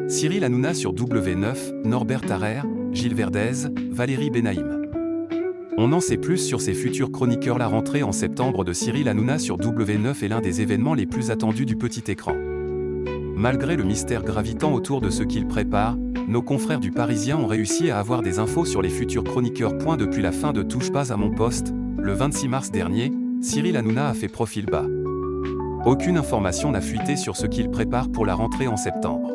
Cyril Hanouna sur W9, Norbert Tarrer, Gilles Verdez, Valérie Benaïm. On en sait plus sur ses futurs chroniqueurs. La rentrée en septembre de Cyril Hanouna sur W9 est l'un des événements les plus attendus du petit écran. Malgré le mystère gravitant autour de ce qu'il prépare, nos confrères du Parisien ont réussi à avoir des infos sur les futurs chroniqueurs. Depuis la fin de Touche pas à mon poste, le 26 mars dernier, Cyril Hanouna a fait profil bas. Aucune information n'a fuité sur ce qu'il prépare pour la rentrée en septembre.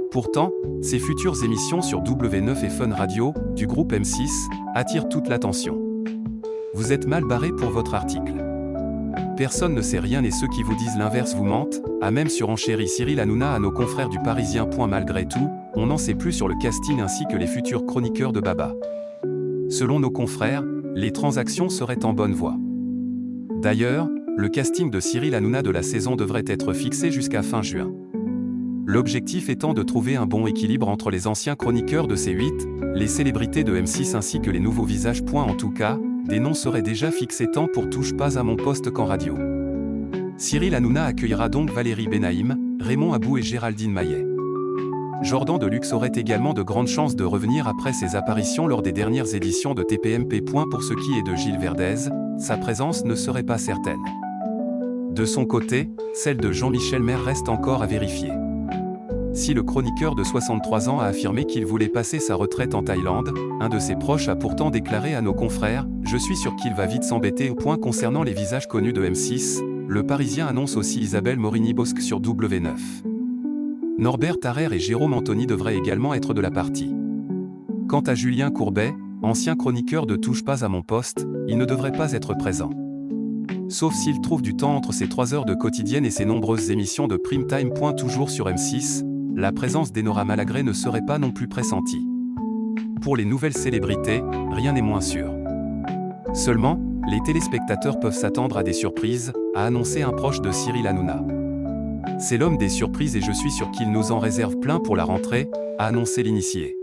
Pourtant, ses futures émissions sur W9 et Fun Radio, du groupe M6, attirent toute l'attention. Vous êtes mal barré pour votre article. Personne ne sait rien et ceux qui vous disent l'inverse vous mentent, a même surenchéri Cyril Hanouna à nos confrères du Parisien. Malgré tout, on n'en sait plus sur le casting ainsi que les futurs chroniqueurs de Baba. Selon nos confrères, les transactions seraient en bonne voie. D'ailleurs, le casting de Cyril Hanouna de la saison devrait être fixé jusqu'à fin juin. L'objectif étant de trouver un bon équilibre entre les anciens chroniqueurs de C8, les célébrités de M6 ainsi que les nouveaux visages. En tout cas, des noms seraient déjà fixés tant pour Touche pas à mon poste qu'en radio. Cyril Hanouna accueillera donc Valérie Benaïm, Raymond Abou et Géraldine Maillet. Jordan Deluxe aurait également de grandes chances de revenir après ses apparitions lors des dernières éditions de TPMP. Pour ce qui est de Gilles Verdez, sa présence ne serait pas certaine. De son côté, celle de Jean-Michel Maire reste encore à vérifier. Si le chroniqueur de 63 ans a affirmé qu'il voulait passer sa retraite en Thaïlande, un de ses proches a pourtant déclaré à nos confrères « Je suis sûr qu'il va vite s'embêter ». Concernant les visages connus de M6, le Parisien annonce aussi Isabelle Morini-Bosc sur W9. Norbert Tarrer et Jérôme Anthony devraient également être de la partie. Quant à Julien Courbet, ancien chroniqueur de Touche pas à mon poste, il ne devrait pas être présent. Sauf s'il trouve du temps entre ses 3 heures de quotidienne et ses nombreuses émissions de prime time. Toujours sur M6, la présence d'Enora Malagré ne serait pas non plus pressentie. Pour les nouvelles célébrités, rien n'est moins sûr. Seulement, les téléspectateurs peuvent s'attendre à des surprises, a annoncé un proche de Cyril Hanouna. C'est l'homme des surprises et je suis sûr qu'il nous en réserve plein pour la rentrée, a annoncé l'initié.